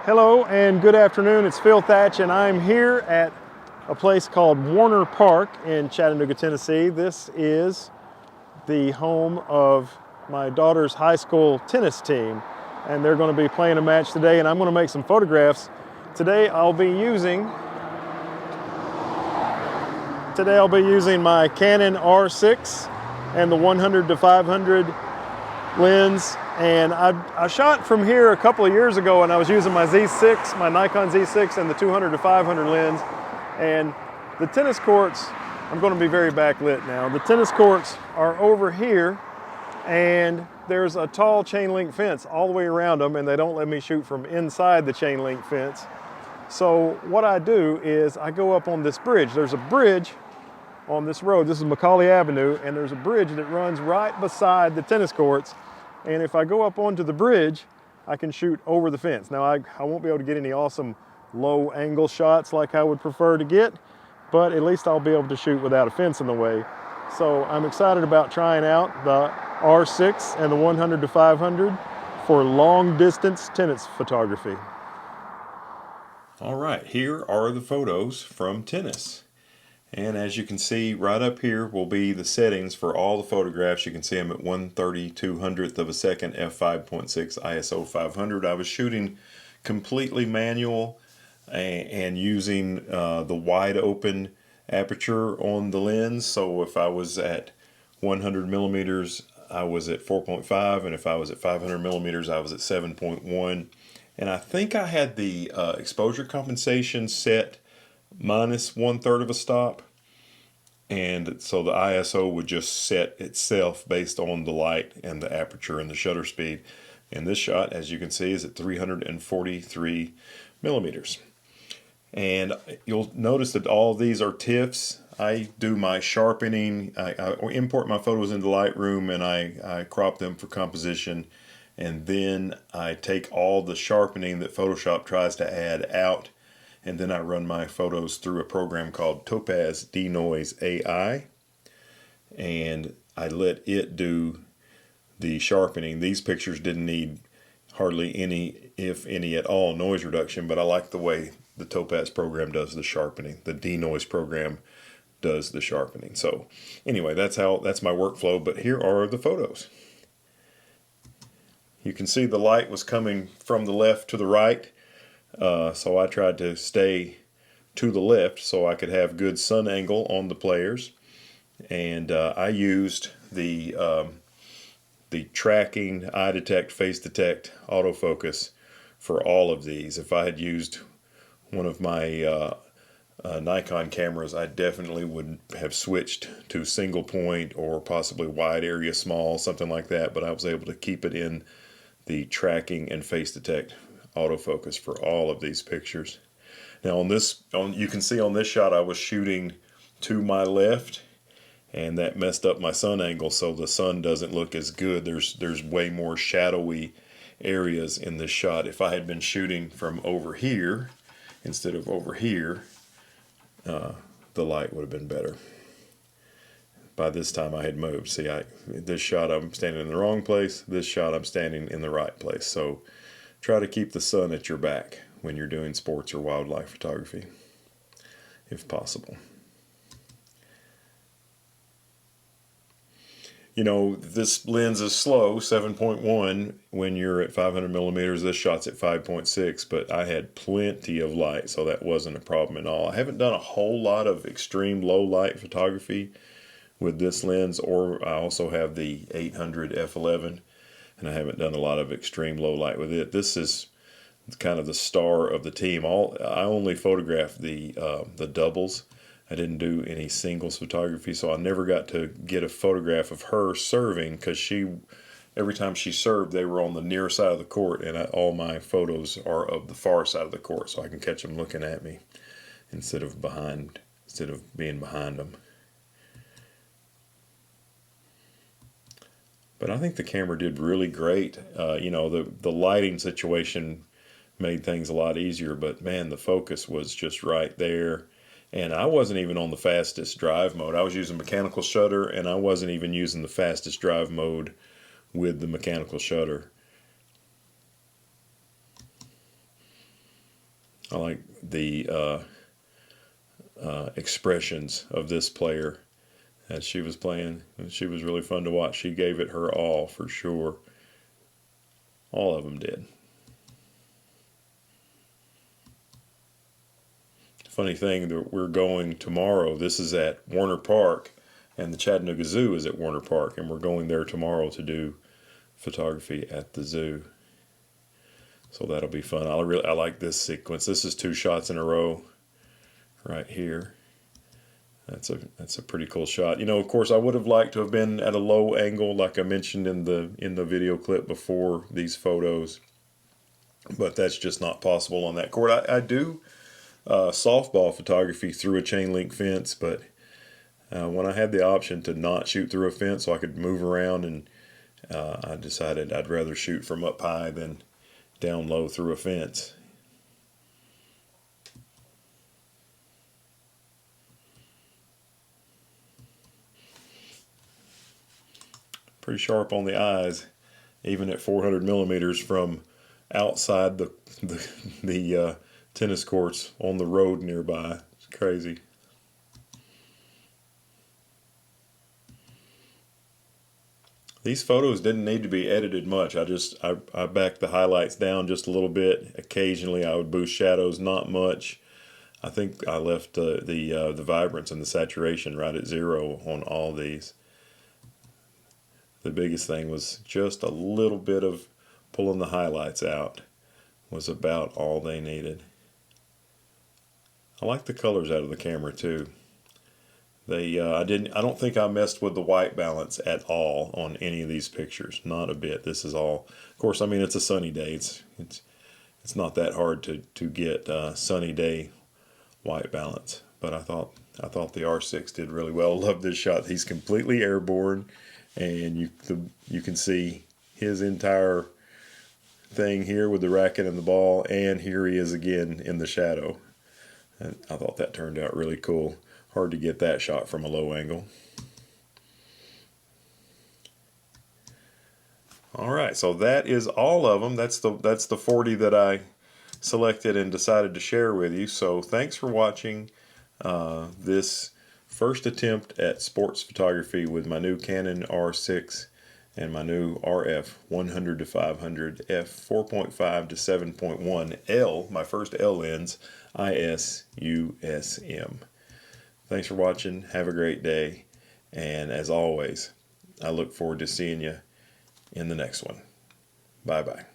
Hello and good afternoon. It's Phil Thatch and I'm here at a place called Warner Park in Chattanooga, Tennessee. This is the home of my daughter's high school tennis team, and they're going to be playing a match today, and I'm going to make some photographs. Today I'll be using my Canon R6 and the 100 to 500 lens. And I shot from here a couple of years ago, and I was using my Z6, my Nikon Z6, and the 200 to 500 lens. And the tennis courts, I'm going to be very backlit now. The tennis courts are over here, and there's a tall chain link fence all the way around them, and they don't let me shoot from inside the chain link fence. So what I do is I go up on this bridge. There's a bridge on this road. This is Macaulay Avenue, and there's a bridge that runs right beside the tennis courts. And if I go up onto the bridge, I can shoot over the fence. Now, I won't be able to get any awesome low angle shots like I would prefer to get, but at least I'll be able to shoot without a fence in the way. So I'm excited about trying out the R6 and the 100 to 500 for long distance tennis photography. All right, here are the photos from tennis. And as you can see, right up here will be the settings for all the photographs. You can see them at 1/3200th of a second, f5.6, ISO 500. I was shooting completely manual and using the wide open aperture on the lens. So if I was at 100 millimeters, I was at 4.5, and if I was at 500 millimeters, I was at 7.1. And I think I had the exposure compensation set minus 1/3 of a stop, and so the ISO would just set itself based on the light and the aperture and the shutter speed. And this shot, as you can see, is at 343 millimeters. And you'll notice that all of these are TIFFs. I do my sharpening. I import my photos into Lightroom, and I crop them for composition, and then I take all the sharpening that Photoshop tries to add out, and then I run my photos through a program called Topaz Denoise AI, and I let it do the sharpening. These pictures didn't need hardly any, if any at all, noise reduction, but I like the way the Topaz program does the sharpening. The Denoise program does the sharpening. So anyway, that's my workflow, but here are the photos. You can see the light was coming from the left to the right. So I tried to stay to the left so I could have good sun angle on the players, and I used the tracking eye detect, face detect, autofocus for all of these. If I had used one of my Nikon cameras, I definitely would have switched to single point or possibly wide area small, something like that, but I was able to keep it in the tracking and face detect autofocus for all of these pictures. Now you can see on this shot I was shooting to my left, and that messed up my sun angle, so the sun doesn't look as good. There's way more shadowy areas in this shot. If I had been shooting from over here instead of over here, the light would have been better. By this time I had moved. See, this shot I'm standing in the wrong place, this shot I'm standing in the right place. So try to keep the sun at your back when you're doing sports or wildlife photography, if possible. You know, this lens is slow, 7.1 when you're at 500 millimeters. This shot's at 5.6, but I had plenty of light, so that wasn't a problem at all. I haven't done a whole lot of extreme low light photography with this lens, or I also have the 800 f11, and I haven't done a lot of extreme low light with it. This is kind of the star of the team. I only photographed the doubles. I didn't do any singles photography, so I never got to get a photograph of her serving, because every time she served, they were on the near side of the court, and all my photos are of the far side of the court, so I can catch them looking at me instead of being behind them. But I think the camera did really great. You know, the lighting situation made things a lot easier, but man, the focus was just right there. And I wasn't even on the fastest drive mode. I was using mechanical shutter, and I wasn't even using the fastest drive mode with the mechanical shutter. I like the expressions of this player as she was playing. She was really fun to watch. She gave it her all for sure. All of them did. Funny thing that we're going tomorrow. This is at Warner Park, and the Chattanooga Zoo is at Warner Park, and we're going there tomorrow to do photography at the zoo. So that'll be fun. I like this sequence. This is 2 shots in a row right here. That's a pretty cool shot. You know, of course, I would have liked to have been at a low angle, like I mentioned in the video clip before these photos, but that's just not possible on that court. I do softball photography through a chain link fence, but when I had the option to not shoot through a fence so I could move around, and I decided I'd rather shoot from up high than down low through a fence. Pretty sharp on the eyes, even at 400 millimeters from outside the tennis courts on the road nearby. It's crazy. These photos didn't need to be edited much. I backed the highlights down just a little bit. Occasionally I would boost shadows, not much. I think I left the vibrance and the saturation right at 0 on all these. The biggest thing was just a little bit of pulling the highlights out was about all they needed. I like the colors out of the camera too. I don't think I messed with the white balance at all on any of these pictures. Not a bit. This is all, of course, I mean, it's a sunny day. It's not that hard to get sunny day white balance. But I thought the R6 did really well. Love this shot. He's completely airborne, and you can see his entire thing here with the racket and the ball, and here he is again in the shadow. And I thought that turned out really cool. Hard to get that shot from a low angle. All right, so that is all of them. That's the 40 that I selected and decided to share with you. So thanks for watching this first attempt at sports photography with my new Canon R6 and my new RF 100 to 500 f 4.5 to 7.1 L, my first L lens, ISUSM. Thanks for watching. Have a great day. And as always, I look forward to seeing you in the next one. Bye-bye.